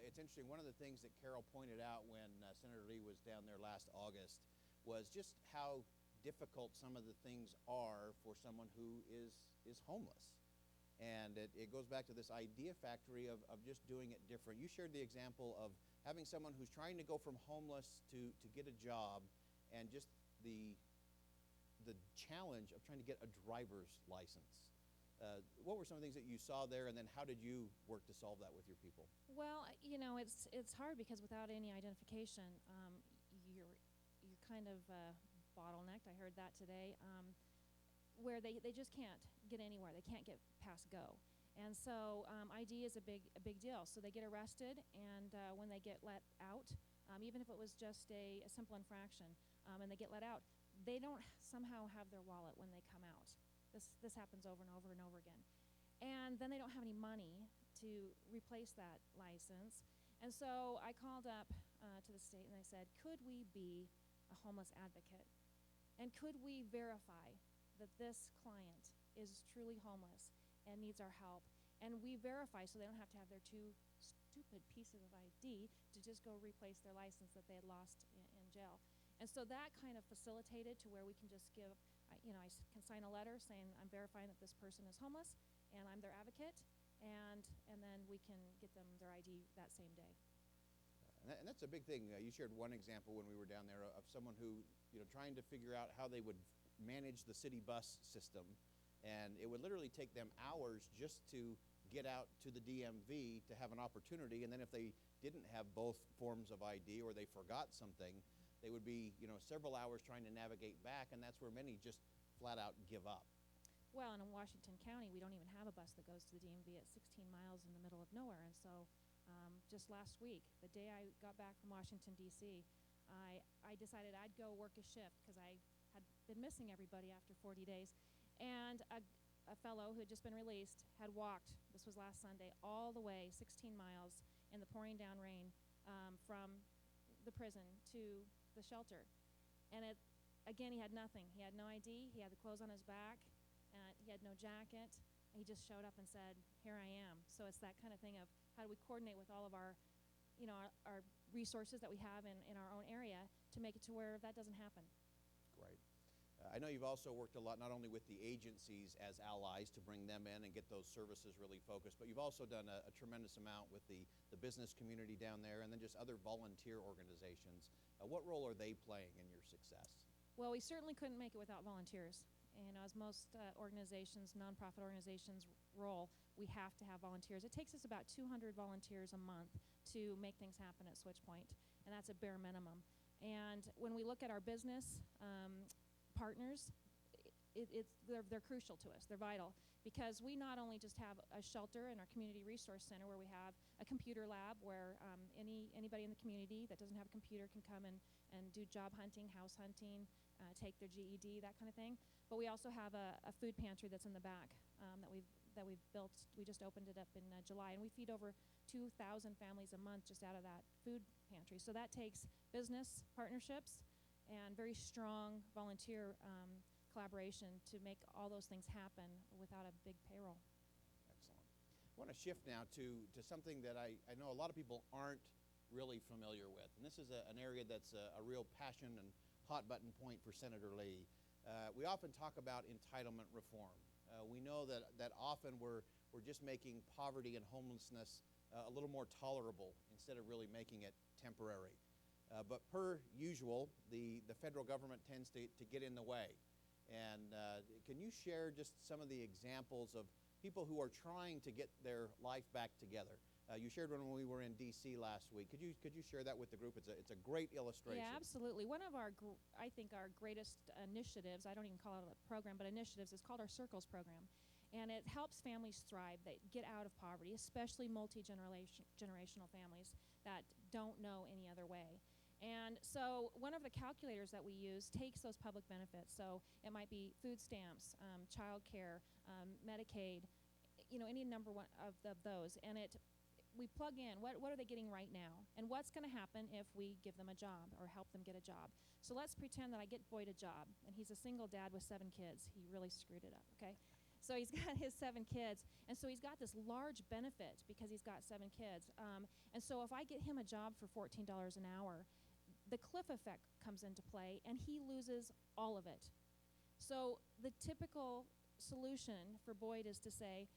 It's interesting, one of the things that Carol pointed out when Senator Lee was down there last August was just how difficult some of the things are for someone who is homeless. And it goes back to this idea factory of just doing it different. You shared the example of having someone who's trying to go from homeless to get a job, and just the challenge of trying to get a driver's license. What were some of the things that you saw there, and then how did you work to solve that with your people? Well, it's hard because without any identification, you're kind of bottlenecked. I heard that today, where they just can't get anywhere. They can't get past go. And so ID is a big deal. So they get arrested, and when they get let out, even if it was just a simple infraction, and they get let out, they don't somehow have their wallet when they come out. This happens over and over and over again. And then they don't have any money to replace that license. And so I called up to the state and I said, could we be a homeless advocate? And could we verify that this client is truly homeless and needs our help? And we verify so they don't have to have their two stupid pieces of ID to just go replace their license that they had lost in jail. And so that kind of facilitated to where we can just give, I can sign a letter saying I'm verifying that this person is homeless and I'm their advocate, and then we can get them their ID that same day. And that's a big thing. You shared one example when we were down there of someone who, trying to figure out how they would manage the city bus system, and it would literally take them hours just to get out to the DMV to have an opportunity, and then if they didn't have both forms of ID or they forgot something, they would be, several hours trying to navigate back, and that's where many just flat out give up. Well, and in Washington County, we don't even have a bus that goes to the DMV at 16 miles in the middle of nowhere. And so just last week, the day I got back from Washington, D.C., I decided I'd go work a shift because I had been missing everybody after 40 days. And a fellow who had just been released had walked, this was last Sunday, all the way 16 miles in the pouring down rain from the prison to the shelter. And again, he had nothing. He had no ID. He had the clothes on his back. He had no jacket. He just showed up and said, "Here I am." So it's that kind of thing of how do we coordinate with all of our, our resources that we have in our own area to make it to where that doesn't happen. Great. I know you've also worked a lot not only with the agencies as allies to bring them in and get those services really focused, but you've also done a tremendous amount with the business community down there and then just other volunteer organizations. What role are they playing in your success? Well, we certainly couldn't make it without volunteers. As most organizations, nonprofit organizations roll, we have to have volunteers. It takes us about 200 volunteers a month to make things happen at Switchpoint, and that's a bare minimum. And when we look at our business partners, they're crucial to us. They're vital because we not only just have a shelter in our community resource center where we have a computer lab where anybody in the community that doesn't have a computer can come and do job hunting, house hunting, take their GED, that kind of thing. But we also have a food pantry that's in the back that we've built. We just opened it up in July, and we feed over 2,000 families a month just out of that food pantry. So that takes business partnerships and very strong volunteer collaboration to make all those things happen without a big payroll. Excellent. I want to shift now to something that I know a lot of people aren't really familiar with, and this is an area that's a real passion and hot button point for Senator Lee. We often talk about entitlement reform. We know that often we're just making poverty and homelessness a little more tolerable instead of really making it temporary. But per usual, the federal government tends to get in the way. And can you share just some of the examples of people who are trying to get their life back together? You shared one when we were in D.C. last week. Could you share that with the group? It's a great illustration. Yeah, absolutely. One of our, I think, our greatest initiatives, I don't even call it a program, but initiatives, is called our Circles program. And it helps families thrive, that get out of poverty, especially multi-generational families that don't know any other way. And so one of the calculators that we use takes those public benefits. So it might be food stamps, child care, Medicaid, any number one of those. And we plug in what are they getting right now, and what's going to happen if we give them a job or help them get a job. So let's pretend that I get Boyd a job, and he's a single dad with 7 kids. He really screwed it up, okay? So he's got his 7 kids, and so he's got this large benefit because he's got 7 kids. And so if I get him a job for $14 an hour, the cliff effect comes into play, and he loses all of it. So the typical solution for Boyd is to say,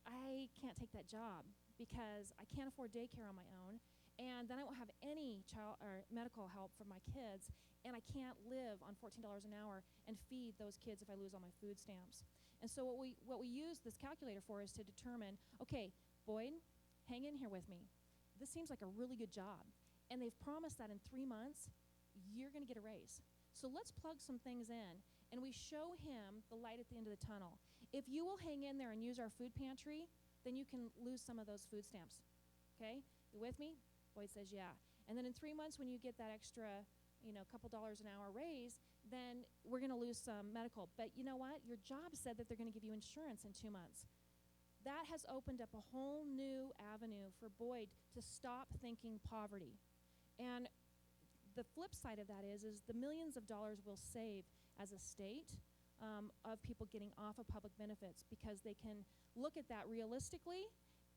I can't take that job because I can't afford daycare on my own, and then I won't have any child or medical help for my kids, and I can't live on $14 an hour and feed those kids if I lose all my food stamps. And so what we use this calculator for is to determine, okay, Boyd, hang in here with me. This seems like a really good job, and they've promised that in 3 months, you're going to get a raise. So let's plug some things in, and we show him the light at the end of the tunnel. If you will hang in there and use our food pantry, then you can lose some of those food stamps. Okay? You with me? Boyd says, yeah. And then in 3 months, when you get that extra, couple dollars an hour raise, then we're going to lose some medical. But you know what? Your job said that they're going to give you insurance in 2 months. That has opened up a whole new avenue for Boyd to stop thinking poverty. And the flip side of that is the millions of dollars we'll save as a state of people getting off of public benefits because they can look at that realistically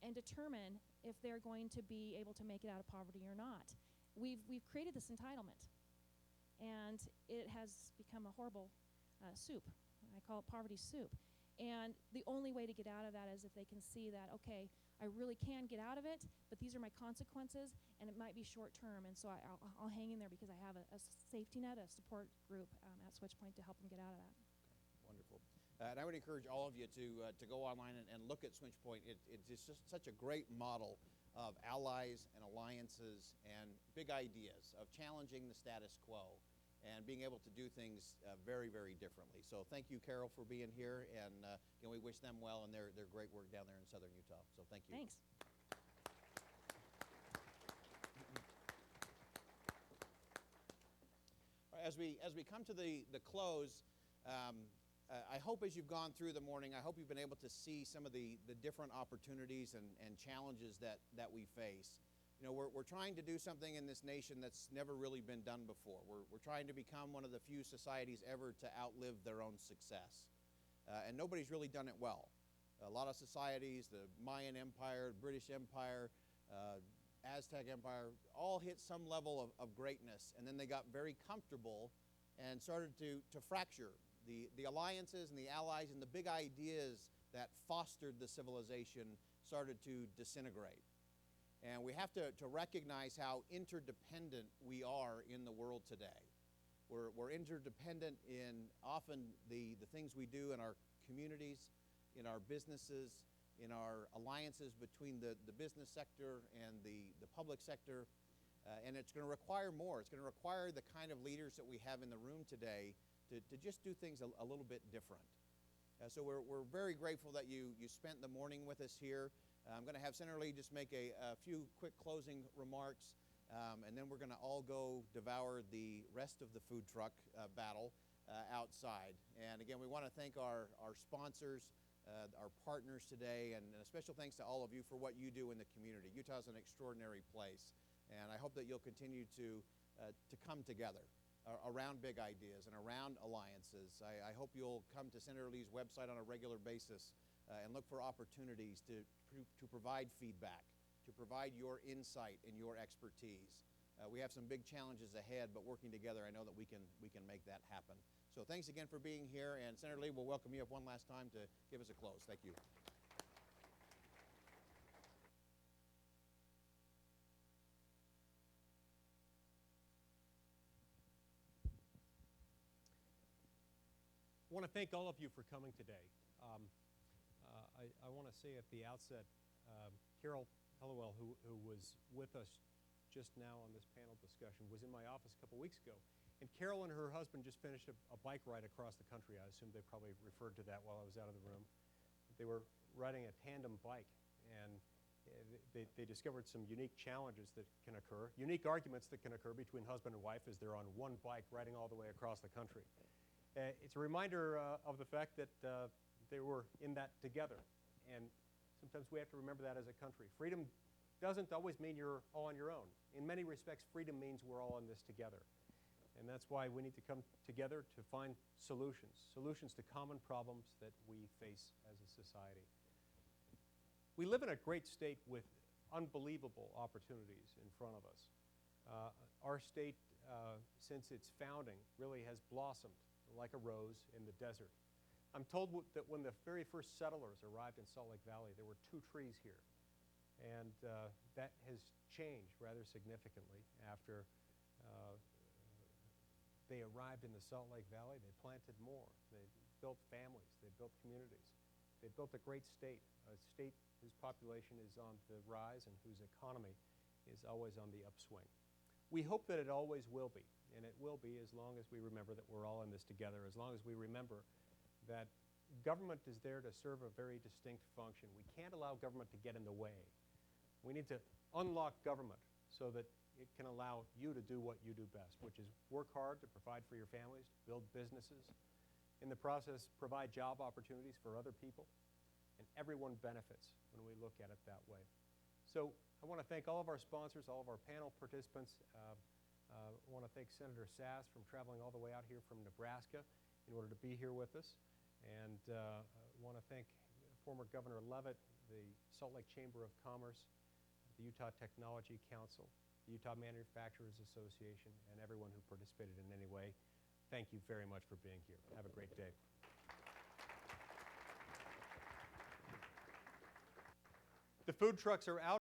and determine if they're going to be able to make it out of poverty or not. We've created this entitlement, and it has become a horrible soup. I call it poverty soup. And the only way to get out of that is if they can see that, okay, I really can get out of it, but these are my consequences, and it might be short term. And so I'll hang in there because I have a safety net, a support group at Switchpoint to help them get out of that. Wonderful. And I would encourage all of you to go online and look at Switchpoint. It's just such a great model of allies and alliances and big ideas of challenging the status quo and being able to do things very, very differently. So thank you, Carol, for being here, and again, we wish them well in their great work down there in southern Utah. So thank you. Thanks. As we come to the close, I hope as you've gone through the morning, I hope you've been able to see some of the different opportunities and challenges that we face. You know, we're trying to do something in this nation that's never really been done before. We're trying to become one of the few societies ever to outlive their own success. And nobody's really done it well. A lot of societies, the Mayan Empire, British Empire, Aztec Empire, all hit some level of greatness, and then they got very comfortable and started to fracture. The alliances and the allies and the big ideas that fostered the civilization started to disintegrate. And we have to recognize how interdependent we are in the world today. We're interdependent in often the things we do in our communities, in our businesses, in our alliances between the business sector and the public sector. And it's going to require more. It's going to require the kind of leaders that we have in the room today to just do things a little bit different. So we're very grateful that you spent the morning with us here. I'm going to have Senator Lee just make a few quick closing remarks, and then we're going to all go devour the rest of the food truck battle outside. And again, we want to thank our sponsors, our partners today, and a special thanks to all of you for what you do in the community. Utah is an extraordinary place, and I hope that you'll continue to come together around big ideas and around alliances. I hope you'll come to Senator Lee's website on a regular basis and look for opportunities to provide feedback, to provide your insight and your expertise. We have some big challenges ahead, but working together, I know that we can make that happen. So thanks again for being here, and Senator Lee, we'll welcome you up one last time to give us a close. Thank you. I want to thank all of you for coming today. I want to say at the outset, Carol Hellewell, who was with us just now on this panel discussion, was in my office a couple weeks ago. And Carol and her husband just finished a bike ride across the country. I assume they probably referred to that while I was out of the room. They were riding a tandem bike, and they discovered some unique challenges that can occur, unique arguments that can occur between husband and wife as they're on one bike riding all the way across the country. It's a reminder of the fact that they were in that together, and sometimes we have to remember that as a country. Freedom doesn't always mean you're all on your own. In many respects, freedom means we're all in this together, and that's why we need to come together to find solutions to common problems that we face as a society. We live in a great state with unbelievable opportunities in front of us. Our state, since its founding, really has blossomed like a rose in the desert. I'm told that when the very first settlers arrived in Salt Lake Valley, there were 2 trees here. And that has changed rather significantly after they arrived in the Salt Lake Valley. They planted more. They built families. They built communities. They built a great state, a state whose population is on the rise and whose economy is always on the upswing. We hope that it always will be, and it will be as long as we remember that we're all in this together, as long as we remember that government is there to serve a very distinct function. We can't allow government to get in the way. We need to unlock government so that it can allow you to do what you do best, which is work hard to provide for your families, build businesses, in the process provide job opportunities for other people, and everyone benefits when we look at it that way. So I want to thank all of our sponsors, all of our panel participants. I want to thank Senator Sass from traveling all the way out here from Nebraska in order to be here with us. And I want to thank former Governor Leavitt, the Salt Lake Chamber of Commerce, the Utah Technology Council, the Utah Manufacturers Association, and everyone who participated in any way. Thank you very much for being here. Have a great day. The food trucks are out.